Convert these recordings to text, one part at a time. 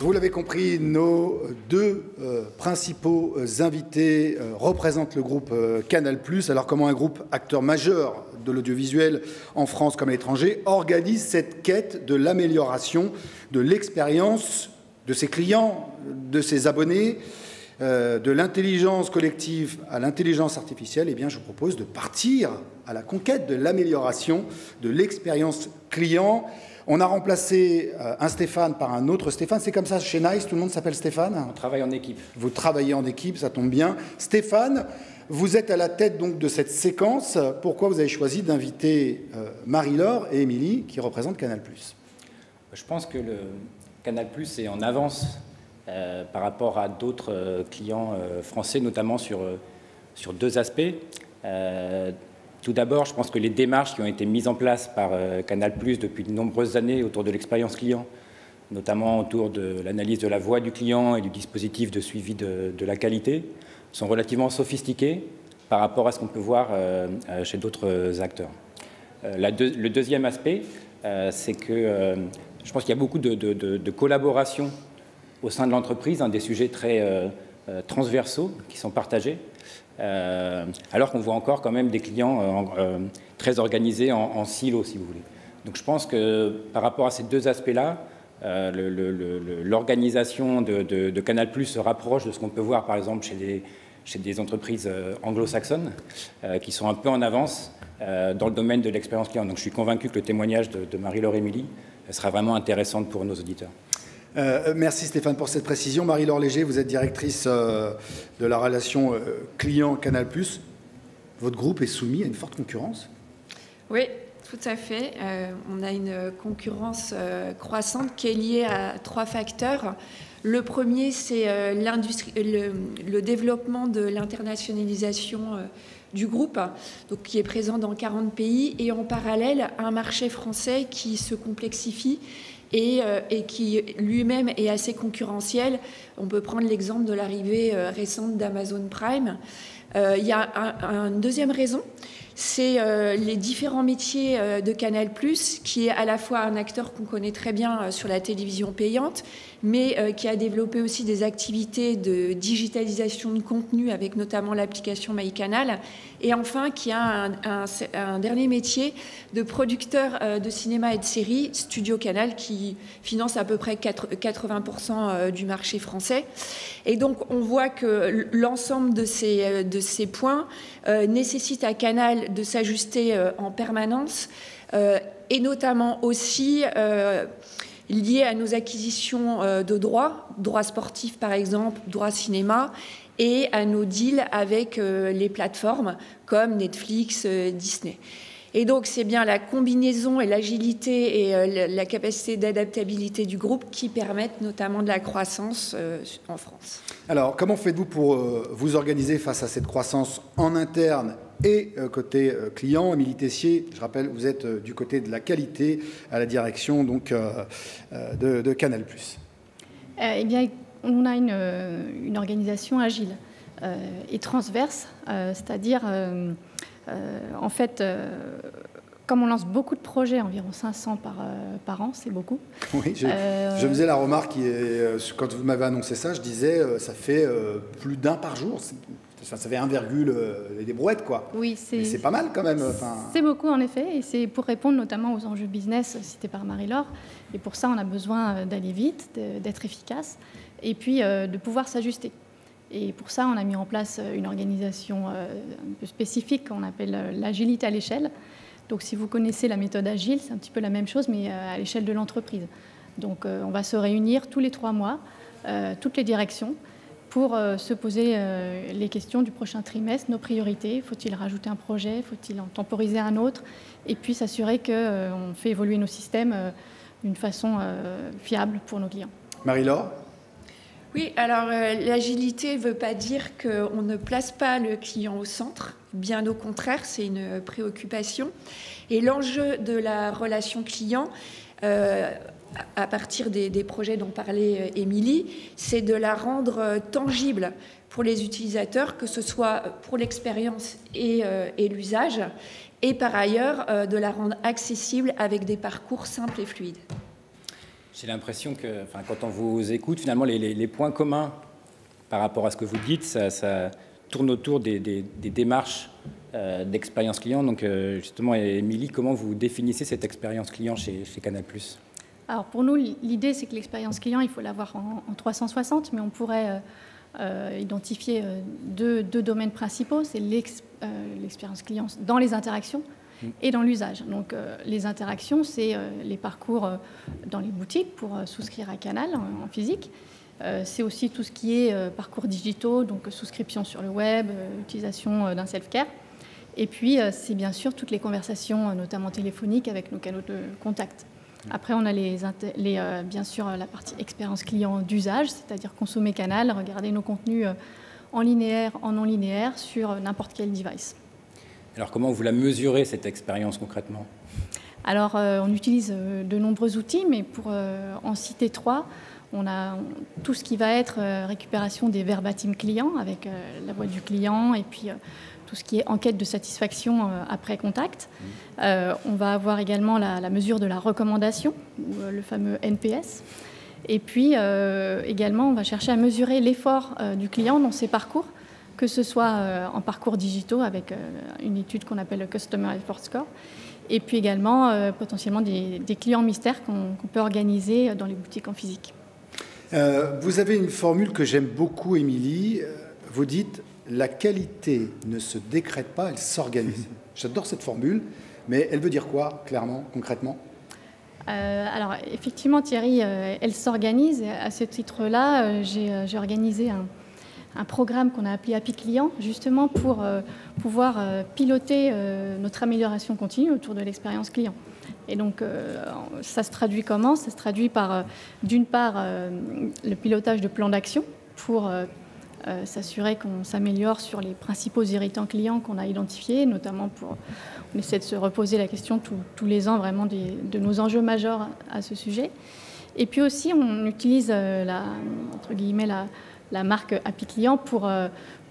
Vous l'avez compris, nos deux principaux invités représentent le groupe Canal+. Alors comment un groupe acteur majeur de l'audiovisuel en France comme à l'étranger organise cette quête de l'amélioration de l'expérience de ses clients, de ses abonnés, de l'intelligence collective à l'intelligence artificielle? Eh bien, je vous propose de partir à la conquête de l'amélioration de l'expérience client. On a remplacé un Stéphane par un autre Stéphane. C'est comme ça chez Nice, tout le monde s'appelle Stéphane. On travaille en équipe. Vous travaillez en équipe, ça tombe bien. Stéphane, vous êtes à la tête donc de cette séquence. Pourquoi vous avez choisi d'inviter Marie-Laure et Émilie, qui représentent Canal+? Je pense que le Canal+ est en avance par rapport à d'autres clients français, notamment sur deux aspects. Tout d'abord, je pense que les démarches qui ont été mises en place par Canal+ depuis de nombreuses années autour de l'expérience client, notamment autour de l'analyse de la voix du client et du dispositif de suivi de la qualité, sont relativement sophistiquées par rapport à ce qu'on peut voir chez d'autres acteurs. Le deuxième aspect, c'est que je pense qu'il y a beaucoup de collaboration au sein de l'entreprise, des sujets très transversaux qui sont partagés. Alors qu'on voit encore quand même des clients très organisés en silos, si vous voulez. Donc je pense que par rapport à ces deux aspects-là, l'organisation de Canal+ se rapproche de ce qu'on peut voir par exemple chez des entreprises anglo-saxonnes qui sont un peu en avance dans le domaine de l'expérience client. Donc je suis convaincu que le témoignage de Marie-Laure et Émilie sera vraiment intéressant pour nos auditeurs. Merci Stéphane pour cette précision. Marie-Laure Léger, vous êtes directrice de la relation client Canal+. Votre groupe est soumis à une forte concurrence? Oui, tout à fait. On a une concurrence croissante qui est liée à trois facteurs. Le premier, c'est le développement de l'internationalisation du groupe, donc qui est présent dans 40 pays, et en parallèle, un marché français qui se complexifie et qui lui-même est assez concurrentiel. On peut prendre l'exemple de l'arrivée récente d'Amazon Prime. Il y a une deuxième raison, c'est les différents métiers de Canal+, qui est à la fois un acteur qu'on connaît très bien sur la télévision payante, mais qui a développé aussi des activités de digitalisation de contenu avec notamment l'application MyCanal, et enfin qui a un dernier métier de producteur de cinéma et de séries, Studio Canal, qui finance à peu près 80% du marché français. Et donc on voit que l'ensemble de ces points nécessite à Canal de s'ajuster en permanence, et notamment aussi lié à nos acquisitions de droits sportifs par exemple, droits cinéma, et à nos deals avec les plateformes comme Netflix, Disney. Et donc c'est bien la combinaison et l'agilité et la capacité d'adaptabilité du groupe qui permettent notamment de la croissance en France. Alors comment faites-vous pour vous organiser face à cette croissance en interne et côté client? Émilie Tessier, je rappelle, vous êtes du côté de la qualité à la direction donc, de Canal+. Eh bien, on a une organisation agile et transverse, c'est-à-dire, en fait, comme on lance beaucoup de projets, environ 500 par an, c'est beaucoup. Oui, je faisais la remarque, quand vous m'avez annoncé ça, je disais, ça fait plus d'un par jour. Ça fait 1, des brouettes, quoi. Oui, c'est pas mal, quand même. C'est beaucoup, en effet, et c'est pour répondre notamment aux enjeux business cités par Marie-Laure. Et pour ça, on a besoin d'aller vite, d'être efficace, et puis de pouvoir s'ajuster. Et pour ça, on a mis en place une organisation un peu spécifique qu'on appelle l'agilité à l'échelle. Donc, si vous connaissez la méthode agile, c'est un petit peu la même chose, mais à l'échelle de l'entreprise. Donc, on va se réunir tous les 3 mois, toutes les directions, pour se poser les questions du prochain trimestre, nos priorités. Faut-il rajouter un projet? Faut-il en temporiser un autre? Et puis s'assurer qu'on fait évoluer nos systèmes d'une façon fiable pour nos clients. Marie-Laure? Oui, alors l'agilité ne veut pas dire qu'on ne place pas le client au centre. Bien au contraire, c'est une préoccupation. Et l'enjeu de la relation client, à partir des projets dont parlait Émilie, c'est de la rendre tangible pour les utilisateurs, que ce soit pour l'expérience et l'usage, et par ailleurs de la rendre accessible avec des parcours simples et fluides. J'ai l'impression que, quand on vous écoute, finalement, les points communs par rapport à ce que vous dites, ça tourne autour des démarches d'expérience client. Donc, justement, Émilie, comment vous définissez cette expérience client chez Canal+? Alors, pour nous, l'idée, c'est que l'expérience client, il faut l'avoir en 360, mais on pourrait identifier deux domaines principaux. C'est l'expérience client dans les interactions et dans l'usage. Donc, les interactions, c'est les parcours dans les boutiques pour souscrire à Canal en physique. C'est aussi tout ce qui est parcours digitaux, donc souscription sur le web, utilisation d'un self-care. Et puis, c'est bien sûr toutes les conversations, notamment téléphoniques, avec nos canaux de contact. Après, on a bien sûr la partie expérience client d'usage, c'est-à-dire consommer Canal, regarder nos contenus en linéaire, en non linéaire, sur n'importe quel device. Alors, comment vous la mesurez, cette expérience, concrètement? Alors, on utilise de nombreux outils, mais pour en citer 3, on a tout ce qui va être récupération des verbatim clients, avec la voix du client, et puis tout ce qui est enquête de satisfaction après contact. On va avoir également la mesure de la recommandation, ou le fameux NPS. Et puis, également, on va chercher à mesurer l'effort du client dans ses parcours, que ce soit en parcours digitaux avec une étude qu'on appelle le Customer Effort Score, et puis également potentiellement des clients mystères qu'on peut organiser dans les boutiques en physique. Vous avez une formule que j'aime beaucoup, Émilie. Vous dites « la qualité ne se décrète pas, elle s'organise ». J'adore cette formule, mais elle veut dire quoi, clairement, concrètement ? Alors, effectivement, Thierry, elle s'organise. À ce titre-là, j'ai organisé un programme qu'on a appelé Happy Client, justement pour pouvoir piloter notre amélioration continue autour de l'expérience client. Et donc, ça se traduit comment? Ça se traduit par, d'une part, le pilotage de plans d'action pour s'assurer qu'on s'améliore sur les principaux irritants clients qu'on a identifiés, notamment on essaie de se reposer la question tous les ans vraiment de nos enjeux majeurs à ce sujet. Et puis aussi, on utilise entre guillemets la marque Happy Client pour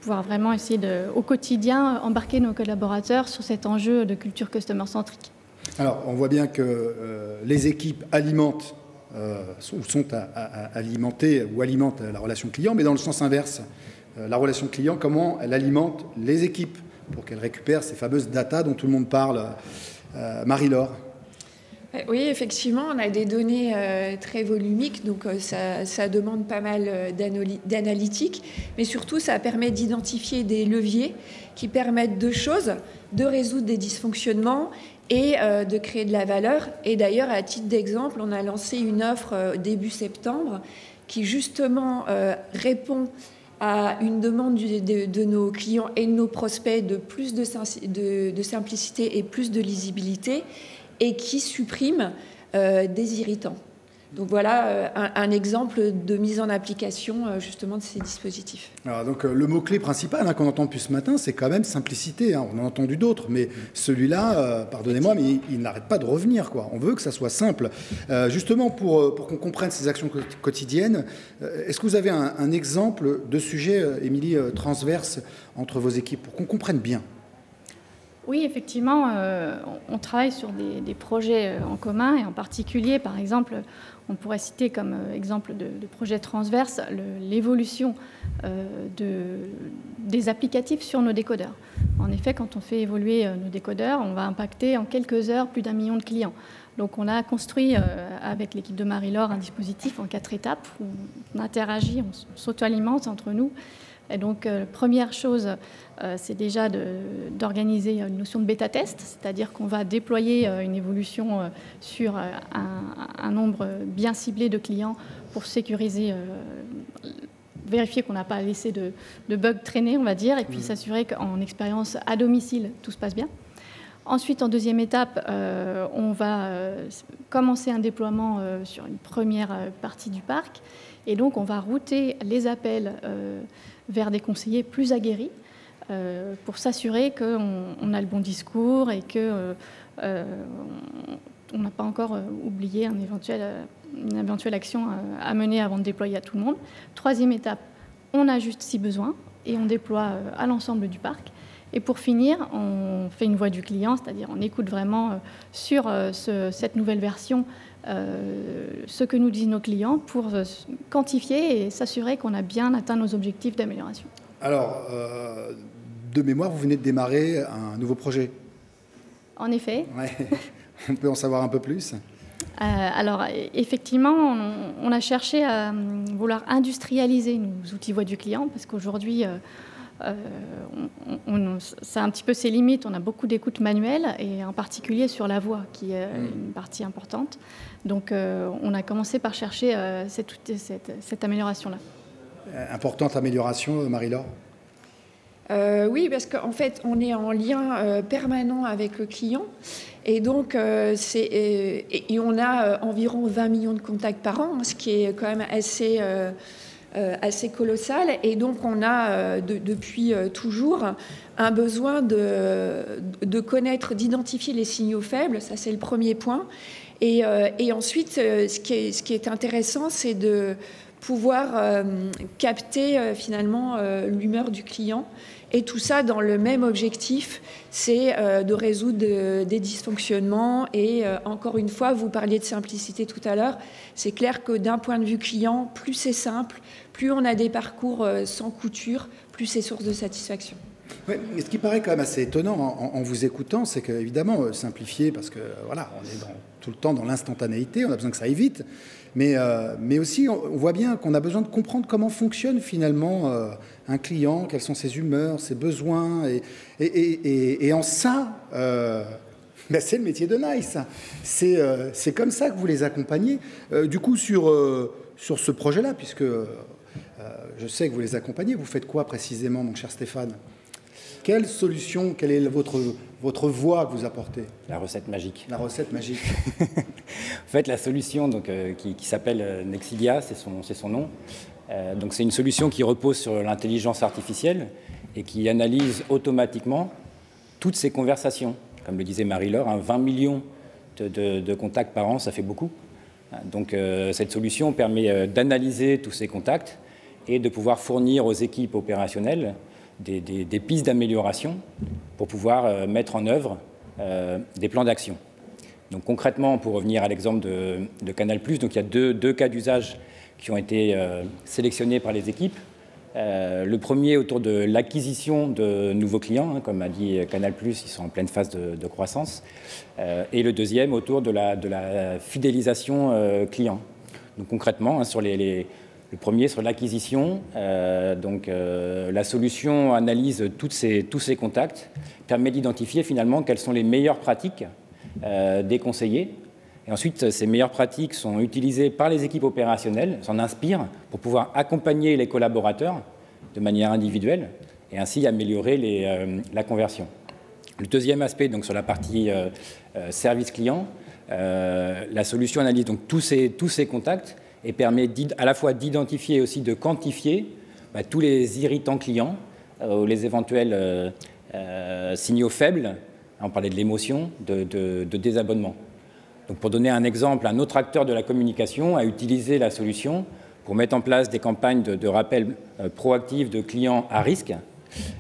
pouvoir vraiment essayer au quotidien embarquer nos collaborateurs sur cet enjeu de culture customer-centrique. Alors, on voit bien que les équipes alimentent sont alimentées ou alimentent la relation client, mais dans le sens inverse, la relation client, comment elle alimente les équipes pour qu'elles récupèrent ces fameuses data dont tout le monde parle. Marie-Laure. Oui, effectivement, on a des données très volumiques, donc ça demande pas mal d'analytique, mais surtout ça permet d'identifier des leviers qui permettent deux choses, de résoudre des dysfonctionnements et de créer de la valeur. Et d'ailleurs, à titre d'exemple, on a lancé une offre début septembre qui justement répond à une demande de nos clients et de nos prospects de plus de simplicité et plus de lisibilité, et qui supprime des irritants. Donc voilà un exemple de mise en application justement de ces dispositifs. Alors donc le mot-clé principal qu'on entend depuis ce matin, c'est quand même simplicité. On en a entendu d'autres, mais celui-là, pardonnez-moi, mais il n'arrête pas de revenir, quoi. On veut que ça soit simple. Justement, pour qu'on comprenne ces actions quotidiennes, est-ce que vous avez un exemple de sujet, Émilie, transverse entre vos équipes, pour qu'on comprenne bien? Oui, effectivement, on travaille sur des projets en commun, et en particulier, par exemple, on pourrait citer comme exemple de projet transverse l'évolution des applicatifs sur nos décodeurs. En effet, quand on fait évoluer nos décodeurs, on va impacter en quelques heures plus d'1 million de clients. Donc on a construit avec l'équipe de Marie-Laure un dispositif en 4 étapes où on interagit, on s'auto-alimente entre nous. Et donc, première chose, c'est déjà d'organiser une notion de bêta-test, c'est-à-dire qu'on va déployer une évolution sur un nombre bien ciblé de clients pour sécuriser, vérifier qu'on n'a pas laissé de bugs traîner, on va dire, et puis s'assurer qu'en expérience à domicile, tout se passe bien. Ensuite, en deuxième étape, on va commencer un déploiement sur une première partie du parc, et donc on va router les appels vers des conseillers plus aguerris pour s'assurer qu'on a le bon discours et qu'on n'a pas encore oublié une éventuelle action à mener avant de déployer à tout le monde. Troisième étape, on ajuste si besoin et on déploie à l'ensemble du parc. Et pour finir, on fait une voix du client, c'est-à-dire on écoute vraiment sur cette nouvelle version ce que nous disent nos clients pour quantifier et s'assurer qu'on a bien atteint nos objectifs d'amélioration. Alors, de mémoire, vous venez de démarrer un nouveau projet. En effet. Ouais. On peut en savoir un peu plus? Alors, effectivement, on a cherché à vouloir industrialiser nos outils voix du client, parce qu'aujourd'hui, ça a un petit peu ses limites. On a beaucoup d'écoute manuelle, et en particulier sur la voix, qui est une partie importante. Donc, on a commencé par chercher cette amélioration-là. Importante amélioration, Marie-Laure? Oui, parce qu'en fait, on est en lien permanent avec le client. Et donc, et on a environ 20 millions de contacts par an, ce qui est quand même assez colossal. Et donc, on a depuis toujours un besoin de connaître, d'identifier les signaux faibles. Ça, c'est le premier point. Et ensuite, ce qui est intéressant, c'est de pouvoir capter finalement l'humeur du client. Et tout ça dans le même objectif, c'est de résoudre des dysfonctionnements. Et encore une fois, vous parliez de simplicité tout à l'heure. C'est clair que d'un point de vue client, plus c'est simple, plus on a des parcours sans couture, plus c'est source de satisfaction. Ouais, mais ce qui paraît quand même assez étonnant en vous écoutant, c'est qu'évidemment, simplifier, parce que voilà, on est tout le temps dans l'instantanéité, on a besoin que ça aille vite, mais aussi on voit bien qu'on a besoin de comprendre comment fonctionne finalement un client, quelles sont ses humeurs, ses besoins, et en ça, ben c'est le métier de Nice. C'est comme ça que vous les accompagnez. Du coup, sur ce projet-là, puisque je sais que vous les accompagnez, vous faites quoi précisément, mon cher Stéphane ? Quelle solution, quelle est votre voie que vous apportez? La recette magique. La recette magique. En fait, la solution donc, qui s'appelle Nexidia, c'est son nom. Donc, c'est une solution qui repose sur l'intelligence artificielle et qui analyse automatiquement toutes ces conversations. Comme le disait Marie-Laure, 20 millions de contacts par an, ça fait beaucoup. Donc, cette solution permet d'analyser tous ces contacts et de pouvoir fournir aux équipes opérationnelles des pistes d'amélioration pour pouvoir mettre en œuvre des plans d'action. Donc concrètement, pour revenir à l'exemple de Canal+, donc il y a deux cas d'usage qui ont été sélectionnés par les équipes. Le premier autour de l'acquisition de nouveaux clients, comme a dit Canal+, ils sont en pleine phase de croissance. Et le deuxième autour de la fidélisation client. Donc concrètement, sur le premier, sur l'acquisition, la solution analyse tous ces contacts, permet d'identifier finalement quelles sont les meilleures pratiques des conseillers. Et ensuite, ces meilleures pratiques sont utilisées par les équipes opérationnelles, s'en inspirent pour pouvoir accompagner les collaborateurs de manière individuelle et ainsi améliorer la conversion. Le deuxième aspect, donc sur la partie service client, la solution analyse donc tous ces contacts et permet à la fois d'identifier et aussi de quantifier tous les irritants clients, les éventuels signaux faibles, on parlait de l'émotion, de désabonnement. Donc pour donner un exemple, un autre acteur de la communication a utilisé la solution pour mettre en place des campagnes de rappel proactif de clients à risque.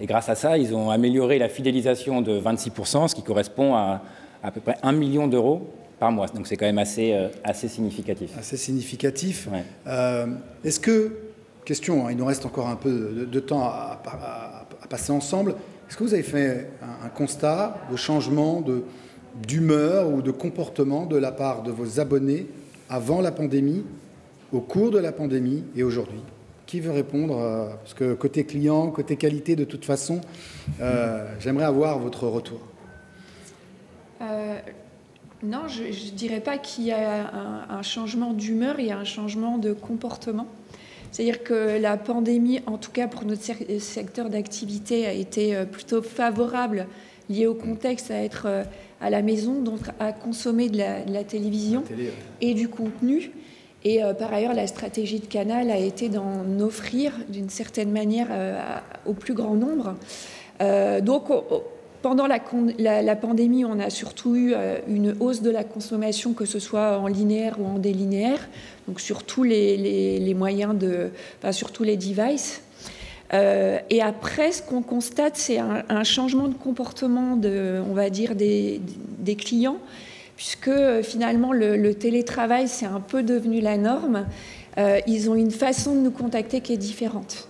Et grâce à ça, ils ont amélioré la fidélisation de 26%, ce qui correspond à peu près 1 million d'euros par mois. Donc c'est quand même assez significatif. Assez significatif. Ouais. Est-ce que, question, il nous reste encore un peu de temps à passer ensemble, est-ce que vous avez fait un constat de changement d'humeur ou de comportement de la part de vos abonnés avant la pandémie, au cours de la pandémie et aujourd'hui? Qui veut répondre? Parce que côté client, côté qualité, de toute façon, j'aimerais avoir votre retour. Non, je ne dirais pas qu'il y a un changement d'humeur, il y a un changement de comportement. C'est-à-dire que la pandémie, en tout cas pour notre secteur d'activité, a été plutôt favorable, liée au contexte, à être à la maison, donc à consommer de la télévision et du contenu. Et par ailleurs, la stratégie de Canal a été d'en offrir d'une certaine manière au plus grand nombre. Donc, pendant la pandémie, on a surtout eu une hausse de la consommation, que ce soit en linéaire ou en délinéaire, donc sur tous les moyens sur tous les devices. Et après, ce qu'on constate, c'est un changement de comportement on va dire, des clients. puisque finalement le télétravail, c'est un peu devenu la norme. Ils ont une façon de nous contacter qui est différente.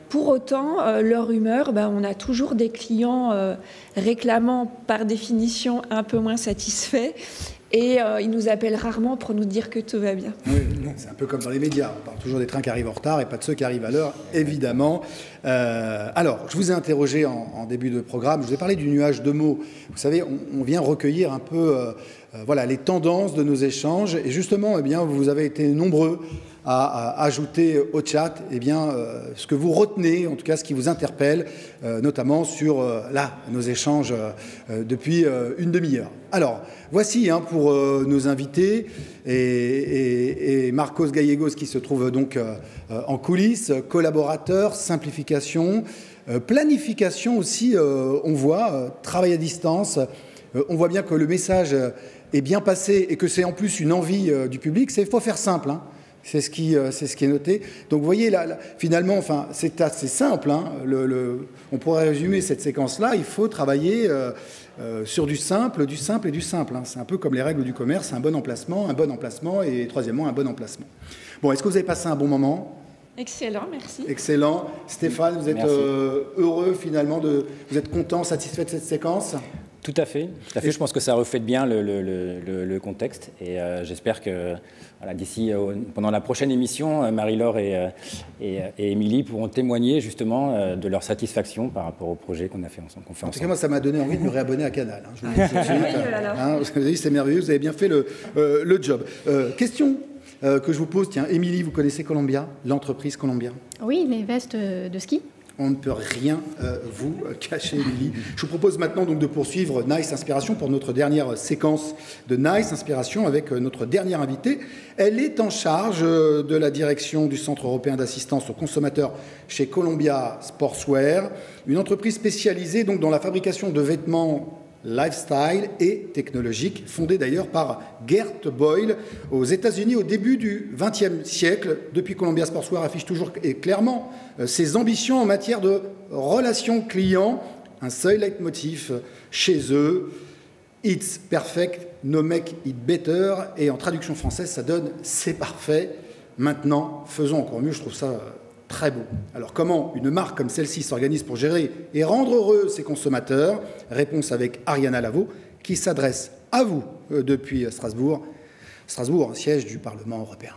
Pour autant, leur humeur, on a toujours des clients réclamant par définition un peu moins satisfaits. Et ils nous appellent rarement pour nous dire que tout va bien. Oui, c'est un peu comme dans les médias. On parle toujours des trains qui arrivent en retard et pas de ceux qui arrivent à l'heure, évidemment. Alors, je vous ai interrogé en début de programme. Je vous ai parlé du nuage de mots. Vous savez, on vient recueillir un peu voilà, les tendances de nos échanges. Et justement, eh bien, vous avez été nombreux à ajouter au chat ce que vous retenez, en tout cas ce qui vous interpelle, notamment sur nos échanges depuis une demi-heure. Alors, voici pour nos invités et Marcos Gallegos qui se trouve donc en coulisses, collaborateurs, simplification, planification aussi, on voit, travail à distance. On voit bien que le message est bien passé et que c'est en plus une envie du public. Il faut faire simple, hein. C'est ce qui est noté. Donc vous voyez, là, finalement, enfin, c'est assez simple. Hein. On pourrait résumer cette séquence-là. Il faut travailler sur du simple et du simple. Hein. C'est un peu comme les règles du commerce. Un bon emplacement et troisièmement, un bon emplacement. Bon, est-ce que vous avez passé un bon moment ? Excellent, merci. Excellent. Stéphane, vous êtes heureux finalement, vous êtes content, satisfait de cette séquence ? Tout à fait. Je pense que ça reflète bien le contexte et j'espère que voilà, d'ici, pendant la prochaine émission, Marie-Laure et Émilie pourront témoigner justement de leur satisfaction par rapport au projet qu'on a fait ensemble. En tout cas, moi, ça m'a donné envie de me réabonner à Canal. Hein. Je vous le dis tout de suite. Vous avez dit, c'est merveilleux, vous avez bien fait le job. Question que je vous pose, tiens, Émilie, vous connaissez Columbia, l'entreprise Columbia ? Oui, les vestes de ski. On ne peut rien vous cacher, Émilie. Je vous propose maintenant donc de poursuivre Nice Inspiration pour notre dernière séquence de Nice Inspiration avec notre dernière invitée. Elle est en charge de la direction du Centre européen d'assistance aux consommateurs chez Columbia Sportswear, une entreprise spécialisée donc dans la fabrication de vêtements lifestyle et technologique, fondée d'ailleurs par Gert Boyle aux États-Unis au début du XXe siècle. Depuis, Columbia Sportswear affiche toujours et clairement ses ambitions en matière de relations clients. Un seul leitmotiv chez eux, It's perfect, no make it better. Et en traduction française, ça donne c'est parfait. Maintenant, faisons encore mieux. Je trouve ça très beau. Alors, comment une marque comme celle-ci s'organise pour gérer et rendre heureux ses consommateurs ? Réponse avec Ariana Lavo, qui s'adresse à vous depuis Strasbourg, siège du Parlement européen.